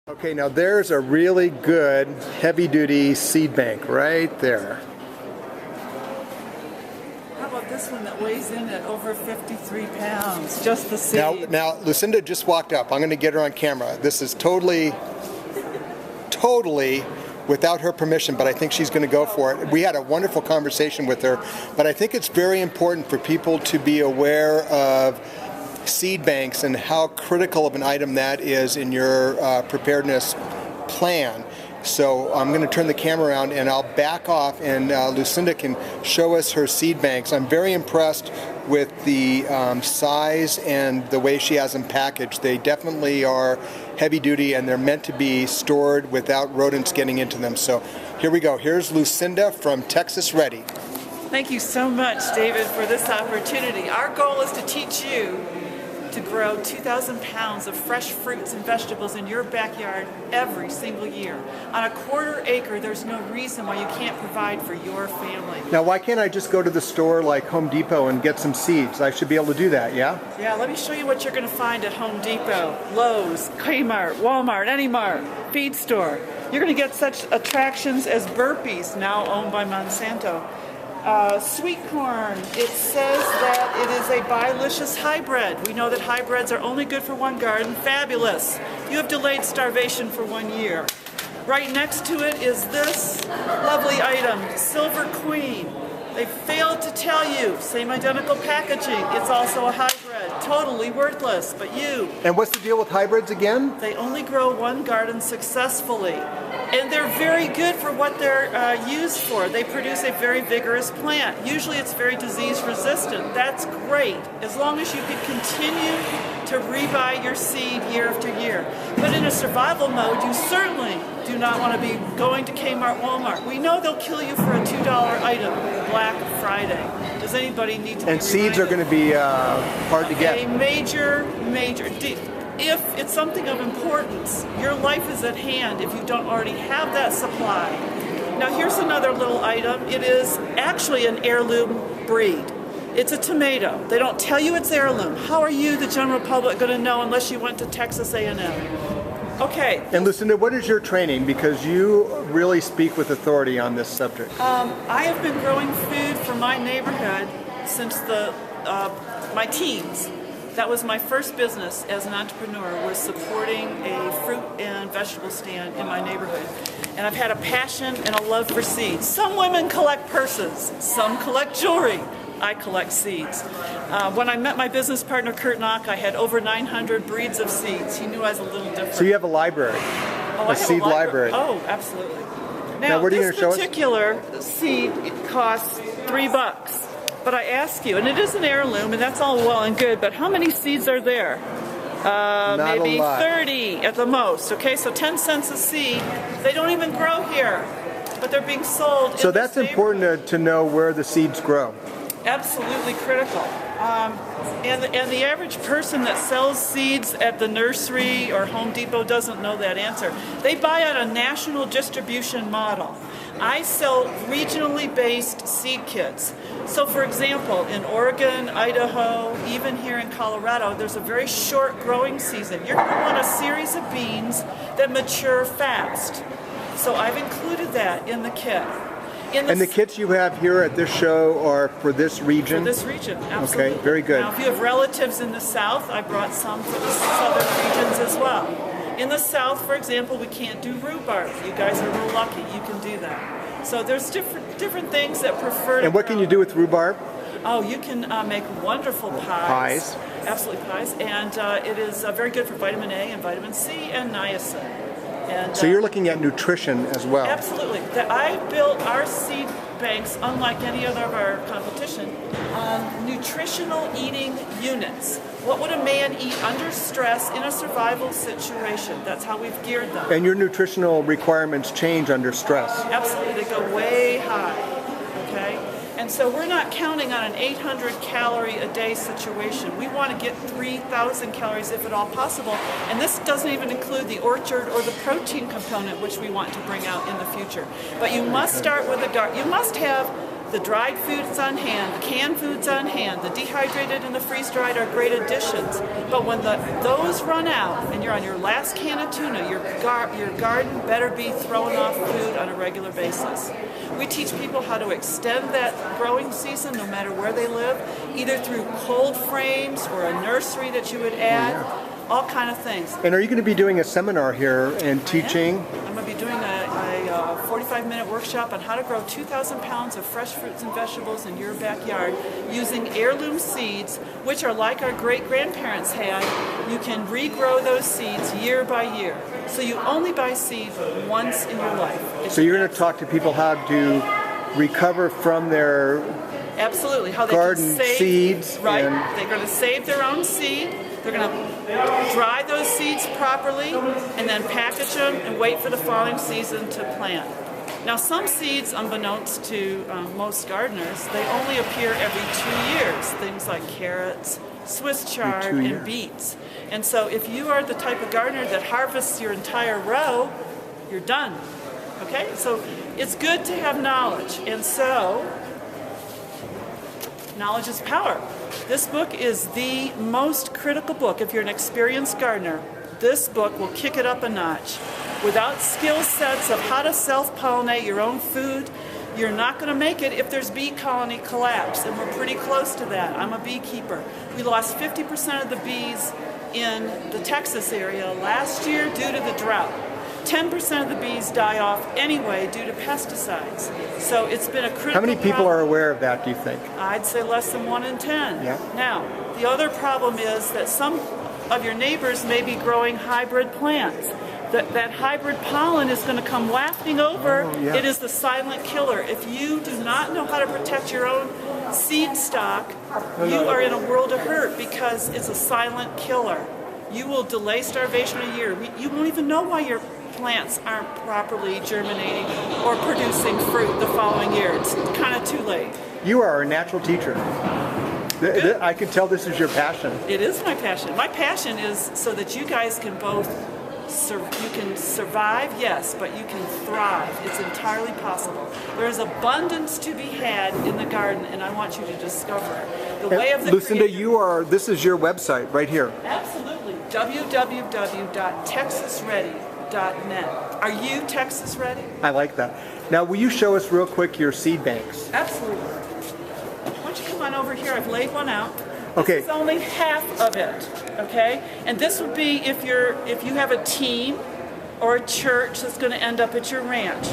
Okay, now there's a really good heavy-duty seed bank right there. How about this one that weighs in at over 53 pounds? Just the seed. Now Lucinda just walked up. I'm going to get her on camera. This is totally without her permission, but I think she's going to go for it. We had a wonderful conversation with her, but I think it's very important for people to be aware of seed banks and how critical of an item that is in your preparedness plan. So I'm going to turn the camera around and I'll back off and Lucinda can show us her seed banks. I'm very impressed with the size and the way she has them packaged. They definitely are heavy duty and they're meant to be stored without rodents getting into them. So here we go. Here's Lucinda from Texas Ready. Thank you so much, David, for this opportunity. Our goal is to teach you to grow 2,000 pounds of fresh fruits and vegetables in your backyard every single year. On a quarter acre, there's no reason why you can't provide for your family. Now, why can't I just go to the store like Home Depot and get some seeds? I should be able to do that, yeah? Yeah, let me show you what you're going to find at Home Depot, Lowe's, Kmart, Walmart, Any Mart, Feed Store. You're going to get such attractions as Burpees, now owned by Monsanto. Sweet corn, it says that it is a bilicious hybrid. We know that hybrids are only good for one garden. Fabulous. You have delayed starvation for 1 year. Right next to it is this lovely item, Silver Queen. They failed to tell you, same identical packaging. It's also a hybrid, totally worthless, but you. And what's the deal with hybrids again? They only grow one garden successfully. And they're very good for what they're used for. They produce a very vigorous plant. Usually it's very disease resistant. That's great, as long as you can continue to rebuy your seed year after year. But in a survival mode, you certainly do not want to be going to Kmart, Walmart. We know they'll kill you for a $2 item, Black Friday. Does anybody need to be And seeds are going to be hard to get. A major, if it's something of importance, your life is at hand if you don't already have that supply. Now here's another little item. It is actually an heirloom breed. It's a tomato. They don't tell you it's heirloom. How are you, the general public, going to know unless you went to Texas A&M? Okay. And Lucinda, what is your training? Because you really speak with authority on this subject. I have been growing food for my neighborhood since my teens. That was my first business as an entrepreneur, was supporting a fruit and vegetable stand in my neighborhood. And I've had a passion and a love for seeds. Some women collect purses, some collect jewelry. I collect seeds. When I met my business partner, Kurt Knock, I had over 900 breeds of seeds. He knew I was a little different. So you have a library, a seed library. Oh, absolutely. Now what are you going to show us? This particular seed costs $3. But I ask you, and it is an heirloom, and that's all well and good, but how many seeds are there? Maybe 30 at the most. Okay, so 10 cents a seed. They don't even grow here, but they're being sold. So that's important to know where the seeds grow. Absolutely critical. And the average person that sells seeds at the nursery or Home Depot doesn't know that answer. They buy on a national distribution model. I sell regionally based seed kits. So for example, in Oregon, Idaho, even here in Colorado, there's a very short growing season. You're going to want a series of beans that mature fast. So I've included that in the kit. And the kits you have here at this show are for this region? For this region, absolutely. Okay, very good. Now, if you have relatives in the South, I brought some for the southern regions as well. In the South, for example, we can't do rhubarb. You guys are real lucky. You can do that. So there's different things that prefer to And what can you do with rhubarb? Oh, you can make wonderful pies. Absolutely pies. And it is very good for vitamin A and vitamin C and niacin. And, so you're looking at nutrition as well. Absolutely. I built our seed banks, unlike any other of our competition, on nutritional eating units. What would a man eat under stress in a survival situation? That's how we've geared them. And your nutritional requirements change under stress. Absolutely. They go way high. Okay? And so we're not counting on an 800 calorie a day situation. We want to get 3,000 calories if at all possible. And this doesn't even include the orchard or the protein component, which we want to bring out in the future. But you must start with a garden. You must have The dried foods on hand, the canned foods on hand, the dehydrated and the freeze-dried are great additions. But when those run out and you're on your last can of tuna, your garden better be throwing off food on a regular basis. We teach people how to extend that growing season no matter where they live, either through cold frames or a nursery that you would add, all kind of things. And are you going to be doing a seminar here and teaching? I'm going to be doing a 45-minute workshop on how to grow 2,000 pounds of fresh fruits and vegetables in your backyard using heirloom seeds, which are like our great-grandparents had. You can regrow those seeds year by year. So you only buy seed once in your life. So you're going to talk to people how to recover from their absolutely how they garden can save seeds. Right. They're going to save their own seed. They're going to dry those seeds properly and then package them and wait for the following season to plant. Now, some seeds, unbeknownst to most gardeners, they only appear every 2 years. Things like carrots, Swiss chard, and beets. And so if you are the type of gardener that harvests your entire row, you're done. Okay? So it's good to have knowledge. And so knowledge is power. This book is the most critical book. If you're an experienced gardener, this book will kick it up a notch. Without skill sets of how to self-pollinate your own food, you're not going to make it if there's bee colony collapse, and we're pretty close to that. I'm a beekeeper. We lost 50% of the bees in the Texas area last year due to the drought. 10% of the bees die off anyway due to pesticides. So it's been a critical How many people are aware of that, do you think? I'd say less than 1 in 10. Yeah. Now, the other problem is that some of your neighbors may be growing hybrid plants. That hybrid pollen is going to come wafting over. It is the silent killer. If you do not know how to protect your own seed stock, you are in a world of hurt because it's a silent killer. You will delay starvation a year. You won't even know why your plants aren't properly germinating or producing fruit the following year. It's kind of too late. You are a natural teacher. I can tell this is your passion. It is my passion. My passion is so that you guys can both you can survive, yes, but you can thrive. It's entirely possible. There is abundance to be had in the garden, and I want you to discover it. The way of the Lucinda, creator. this is your website right here. Absolutely. www.texasready.net. Are you Texas ready? I like that. Now, will you show us real quick your seed banks? Absolutely. Why don't you come on over here? I've laid one out. Okay. This is only half of it, okay? And this would be if you have a team or a church that's going to end up at your ranch.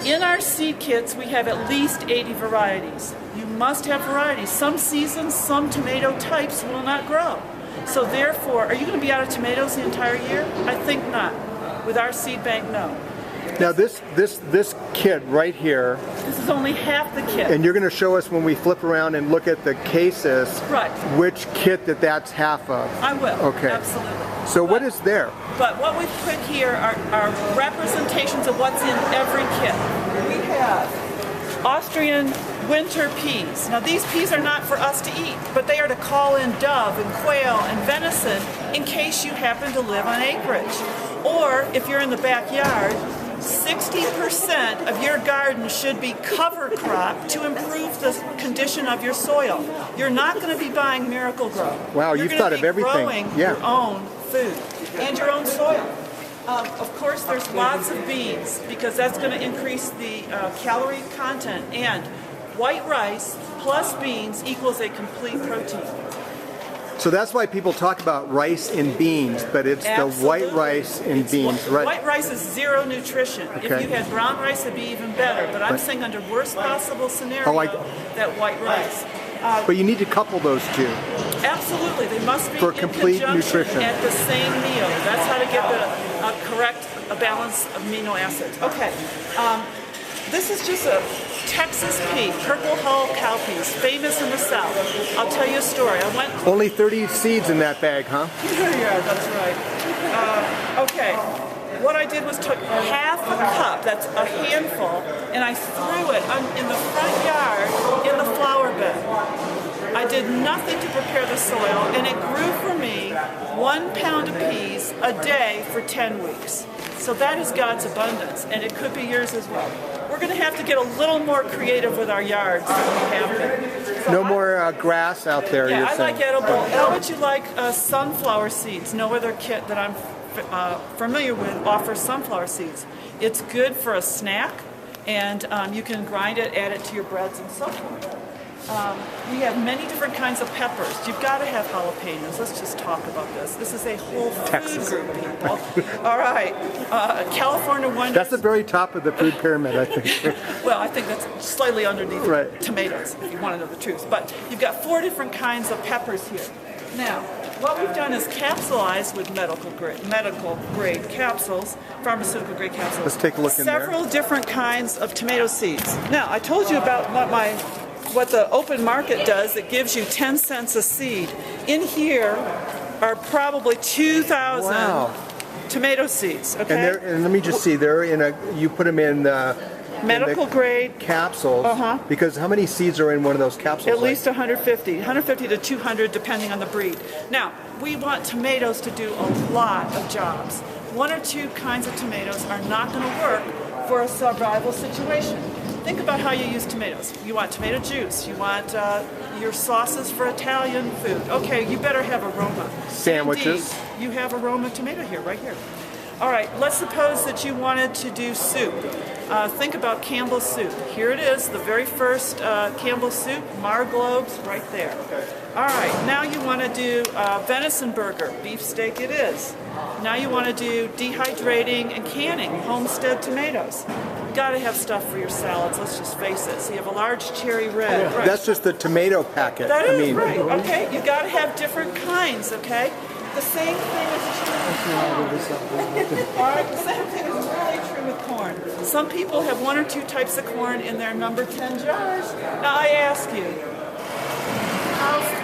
In our seed kits, we have at least 80 varieties. You must have varieties. Some seasons, some tomato types will not grow. So therefore, are you going to be out of tomatoes the entire year? I think not. With our seed bank, no. Now this kit right here, This is only half the kit. and you're going to show us when we flip around and look at the cases, Right. which kit that's half of. I will. Okay. Absolutely. So what is there? But what we've put here are representations of what's in every kit. We have Austrian winter peas. Now these peas are not for us to eat, but they are to call in dove and quail and venison in case you happen to live on acreage. Or if you're in the backyard, 60% of your garden should be cover crop to improve the condition of your soil. You're not going to be buying Miracle-Gro. Wow, You're you've thought of everything. Growing your own food and your own soil. Of course, there's lots of beans because that's going to increase the calorie content. And white rice plus beans equals a complete protein. So that's why people talk about rice and beans, but it's Absolutely. the white rice and beans, right? White rice is zero nutrition. Okay. If you had brown rice, it'd be even better. But I'm saying under worst possible scenario, that white rice. But you need to couple those two. Absolutely, they must be For in complete conjunction nutrition. at the same meal. That's how to get the correct balance of amino acids. Okay, this is just a Texas pea, purple hull cowpeas, famous in the South. I'll tell you a story. I went. Only 30 seeds in that bag, huh? Yeah, that's right. Okay. What I did was took half a cup, that's a handful, and I threw it in the front yard in the flower bed. I did nothing to prepare the soil, and it grew for me 1 pound of peas a day for 10 weeks. So that is God's abundance, and it could be yours as well. we're going to have to get a little more creative with our yards than we have been. So No more grass out there. Yeah, you're I saying. like edible. How would you like sunflower seeds? No other kit that I'm familiar with offers sunflower seeds. It's good for a snack, and you can grind it, add it to your breads and so forth. We have many different kinds of peppers. You've got to have jalapenos. Let's just talk about this. This is a whole food Texas. group, people. All right. California Wonders. That's the very top of the food pyramid, I think. Well, I think that's slightly underneath Right. tomatoes, if you want to know the truth. But you've got 4 different kinds of peppers here. Now, what we've done is capsulize with medical grade capsules, pharmaceutical grade capsules. Let's take a look in there. Several different kinds of tomato seeds. Now, I told you about what the open market does. It gives you 10 cents a seed. In here are probably 2,000 Wow. tomato seeds. Okay. And let me just see. They're you put them in medical grade. capsules. Because how many seeds are in one of those capsules? At least 150 to 200 depending on the breed. Now, we want tomatoes to do a lot of jobs. 1 or 2 kinds of tomatoes are not going to work for a survival situation. Think about how you use tomatoes. You want tomato juice. You want your sauces for Italian food. Okay, you better have aroma. Sandwiches. Indeed, you have aroma tomato here, right here. All right, let's suppose that you wanted to do soup. Think about Campbell's soup. Here it is, the very first Campbell's soup, Marglobes, right there. All right, now you want to do venison burger, beefsteak it is. Now you want to do dehydrating and canning, Homestead tomatoes. You've got to have stuff for your salads, let's just face it. So you have a large cherry red. Right. That's just the tomato packet. That is right, okay? You've got to have different kinds, okay? The same thing is true. All right, the same thing is really true with corn. Some people have 1 or 2 types of corn in their number 10 jars. Now I ask you,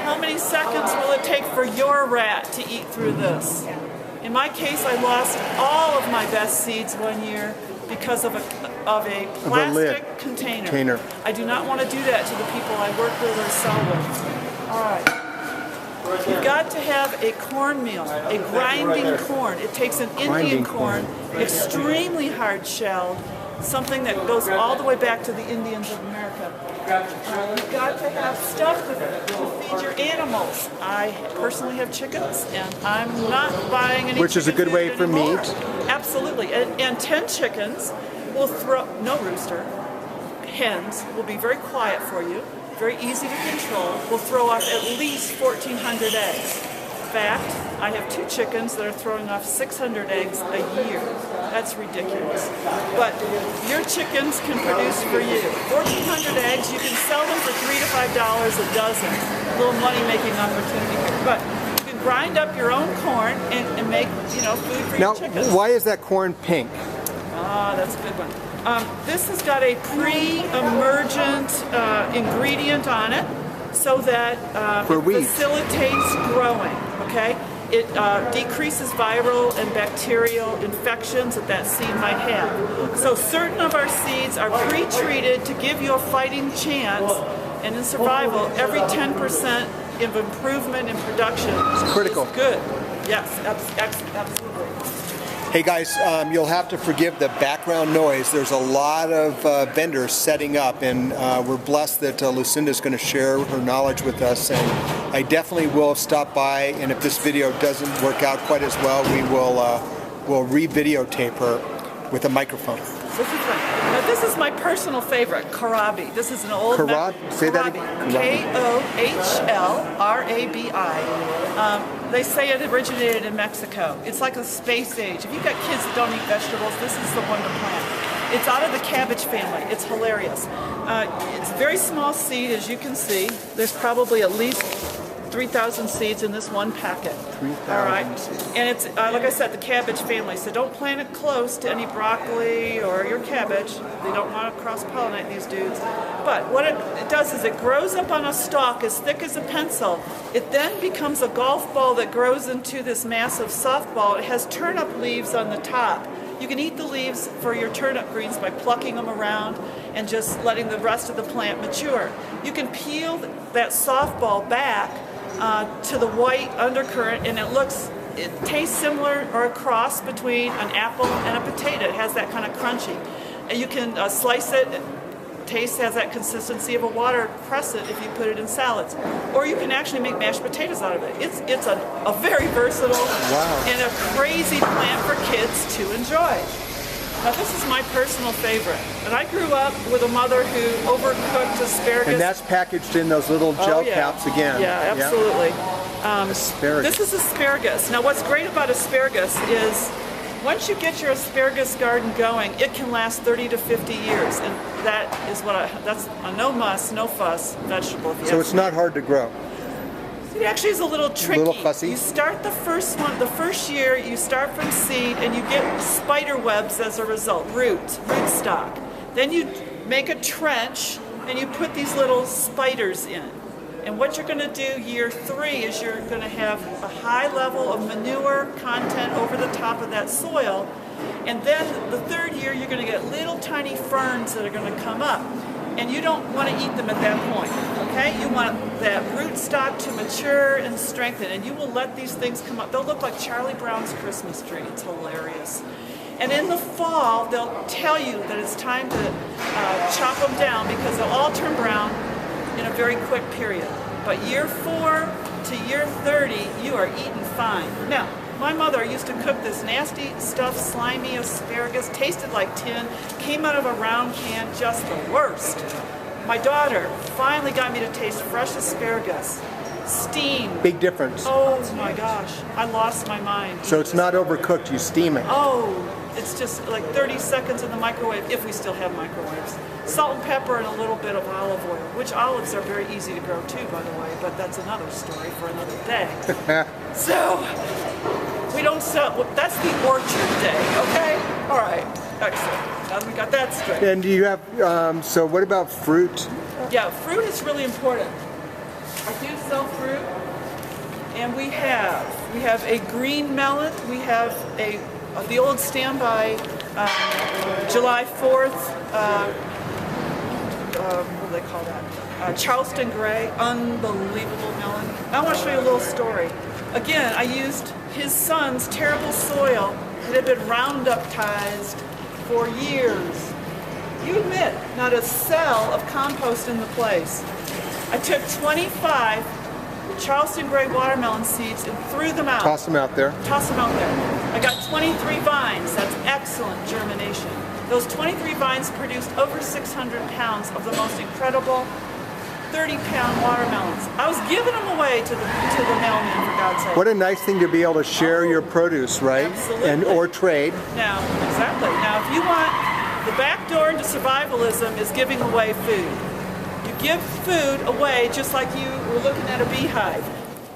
how many seconds will it take for your rat to eat through this? In my case, I lost all of my best seeds one year because of a plastic container. I do not want to do that to the people I work with or sell with. All right. You've got to have a cornmeal, a grinding corn. It takes an Indian corn, extremely hard shelled, something that goes all the way back to the Indians of America. You've got to have stuff to feed your animals. I personally have chickens, and I'm not buying any. Which is a good way for anymore. meat. Absolutely, and 10 chickens will throw no rooster. Hens will be very quiet for you. Very easy to control, will throw off at least 1,400 eggs. In fact, I have 2 chickens that are throwing off 600 eggs a year. That's ridiculous. But your chickens can produce for you 1,400 eggs. You can sell them for $3 to $5 a dozen. A little money-making opportunity here. But you can grind up your own corn and make, food for your chickens. Now, why is that corn pink? Ah, that's a good one. This has got a pre-emergent ingredient on it so that it facilitates growing, okay? It decreases viral and bacterial infections that seed might have. So certain of our seeds are pre-treated to give you a fighting chance, and in survival, every 10% of improvement in production is critical. Good. Yes, absolutely. Hey guys, you'll have to forgive the background noise. There's a lot of vendors setting up, and we're blessed that Lucinda is going to share her knowledge with us. And I definitely will stop by, and if this video doesn't work out quite as well, we'll re-videotape her with a microphone. This is fun. Now, this is my personal favorite, kohlrabi. This is an old Say that again. Kohlrabi. They say it originated in Mexico. It's like a space age. If you've got kids that don't eat vegetables, this is the one to plant. It's out of the cabbage family. It's hilarious. It's a very small seed, as you can see. There's probably at least 3,000 seeds in this one packet. 3,000 All right, seeds. and it's like I said, the cabbage family. So don't plant it close to any broccoli or your cabbage. They don't want to cross-pollinate these dudes. But what it does is it grows up on a stalk as thick as a pencil. It then becomes a golf ball that grows into this massive softball. It has turnip leaves on the top. You can eat the leaves for your turnip greens by plucking them around and just letting the rest of the plant mature. You can peel that softball back to the white undercurrent, and it tastes similar or a cross between an apple and a potato. It has that kind of crunchy. And you can slice it. Taste has that consistency of a water crescent if you put it in salads. Or you can actually make mashed potatoes out of it. It's a very versatile and a crazy plant for kids to enjoy. Now this is my personal favorite. And I grew up with a mother who overcooked asparagus. And that's packaged in those little gel caps again. Yeah, absolutely. Asparagus. This is asparagus. Now what's great about asparagus is once you get your asparagus garden going, it can last 30 to 50 years. And that's a no muss, no fuss vegetable. So it's not hard to grow. It actually is a little tricky. A little fussy. You start the first year, you start from seed and you get spider webs as a result, root stock. Then you make a trench and you put these little spiders in. And what you're going to do year 3 is you're going to have a high level of manure content over the top of that soil. And then the 3rd year, you're going to get little tiny ferns that are going to come up. And you don't want to eat them at that point, okay? You want that root stock to mature and strengthen, and you will let these things come up. They'll look like Charlie Brown's Christmas tree. It's hilarious. And in the fall, they'll tell you that it's time to chop them down because they'll all turn brown in a very quick period. But year 4 to year 30, you are eating fine. Now, my mother used to cook this nasty, stuffed, slimy asparagus, tasted like tin, came out of a round can, just the worst. My daughter finally got me to taste fresh asparagus, steamed. Big difference. Oh my gosh, I lost my mind. So it's not overcooked, you steam it. Oh, it's just like 30 seconds in the microwave, if we still have microwaves. Salt and pepper and a little bit of olive oil, which olives are very easy to grow too, by the way, but that's another story for another day. So, we don't sell, that's the orchard day, okay? All right, excellent. Now we got that straight. And do you have, so what about fruit? Yeah, fruit is really important. I do sell fruit, and we have a green melon, we have the old standby July 4th, what do they call that? Charleston Gray, unbelievable melon. I want to show you a little story. Again, I used his son's terrible soil that had been Roundup-tized for years. You admit, not a cell of compost in the place. I took 25 Charleston Gray watermelon seeds and threw them out. Toss them out there. Toss them out there. I got 23 vines. That's excellent germination. Those 23 vines produced over 600 pounds of the most incredible 30-pound watermelons. I was giving them away to the mailman, for God's sake. What a nice thing to be able to share your produce, right? Absolutely. Or trade. Now, exactly. Now, if you want, the back door into survivalism is giving away food. You give food away just like you were looking at a beehive.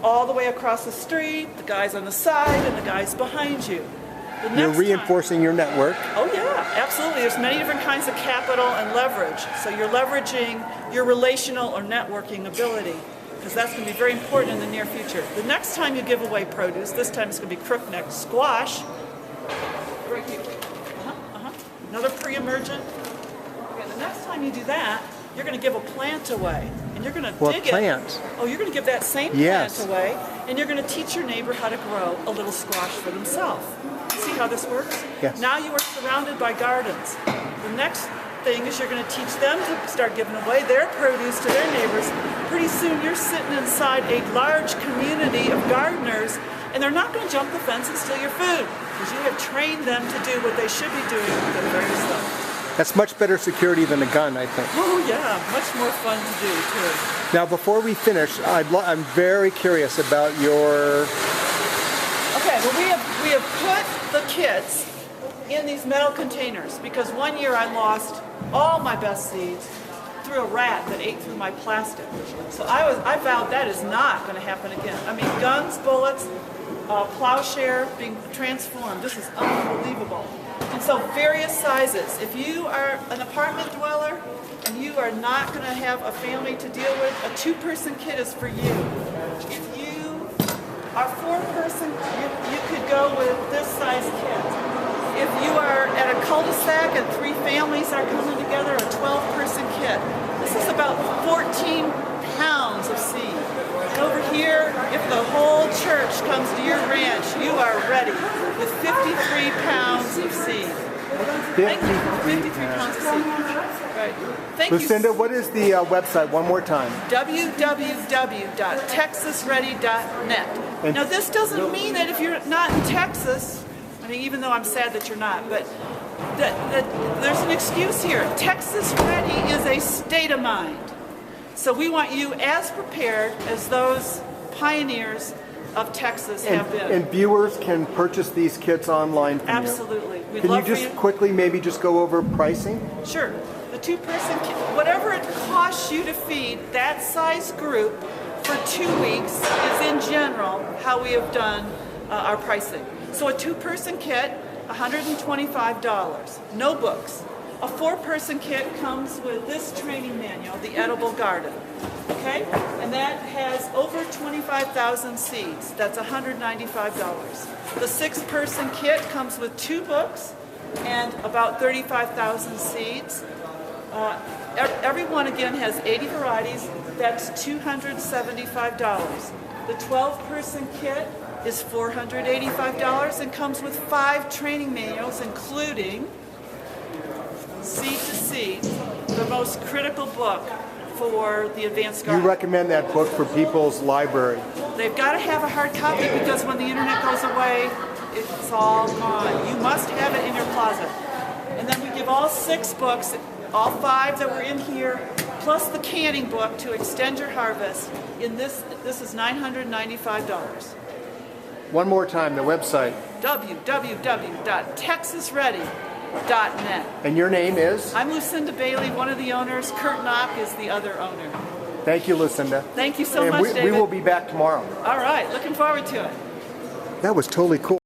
All the way across the street, the guys on the side, and the guys behind you. You're reinforcing your network. Oh yeah, absolutely. There's many different kinds of capital and leverage. So you're leveraging your relational or networking ability, because that's going to be very important in the near future. The next time you give away produce, this time it's going to be crookneck squash. Right here. Another pre-emergent. Okay, the next time you do that, you're going to give a plant away. And you're going to dig it. Oh, you're going to give that same plant away, and you're going to teach your neighbor how to grow a little squash for themselves. See how this works? Yes. Now you are surrounded by gardens. The next thing is you're going to teach them to start giving away their produce to their neighbors. Pretty soon you're sitting inside a large community of gardeners, and they're not going to jump the fence and steal your food, because you have trained them to do what they should be doing with their very stuff. That's much better security than a gun, I think. Oh yeah, much more fun to do too. Now, before we finish, I'm very curious about your... Okay, well we have put the kits in these metal containers because one year I lost all my best seeds through a rat that ate through my plastic. So I vowed that is not going to happen again. I mean, guns, bullets, plowshare being transformed. This is unbelievable. And so various sizes. If you are an apartment dweller and you are not going to have a family to deal with, a 2-person kit is for you. If you are 4-person, you could go with this size kit. If you are at a cul-de-sac and 3 families are coming together, a 12-person kit. This is about 14 pounds of seed. And over here, if the whole church comes to your ranch, you are ready with 53 pounds of seed. Thank you. 53 pounds of seed. Right. Thank Lucinda, you. what is the website one more time? www.texasready.net. And- Now, this doesn't mean that if you're not in Texas, I mean, even though I'm sad that you're not, but that there's an excuse here. Texas Ready is a state of mind. So we want you as prepared as those pioneers of Texas have been. And viewers can purchase these kits online from Absolutely. We'd you. love Can you for just quickly maybe just go over pricing? Sure. The two-person kit, whatever it costs you to feed that size group for 2 weeks is in general how we have done our pricing. So a two-person kit, $125, no books. A four-person kit comes with this training manual, The Edible Garden, okay? And that has over 25,000 seeds. That's $195. The six-person kit comes with 2 books and about 35,000 seeds. Every one, again, has 80 varieties. That's $275. The 12-person kit is $485 and comes with 5 training manuals, including Seed to Seed, the most critical book for the advanced You garden. recommend that book for people's library. They've got to have a hard copy because when the internet goes away, it's all gone. You must have it in your closet. And then we give all 6 books, all 5 that were in here, plus the canning book to extend your harvest. In this is $995. One more time, the website. www.texasready.net. And your name is? I'm Lucinda Bailey, one of the owners. Kurt Knock is the other owner. Thank you, Lucinda. Thank you so and much, we David. will be back tomorrow. All right, looking forward to it. That was totally cool.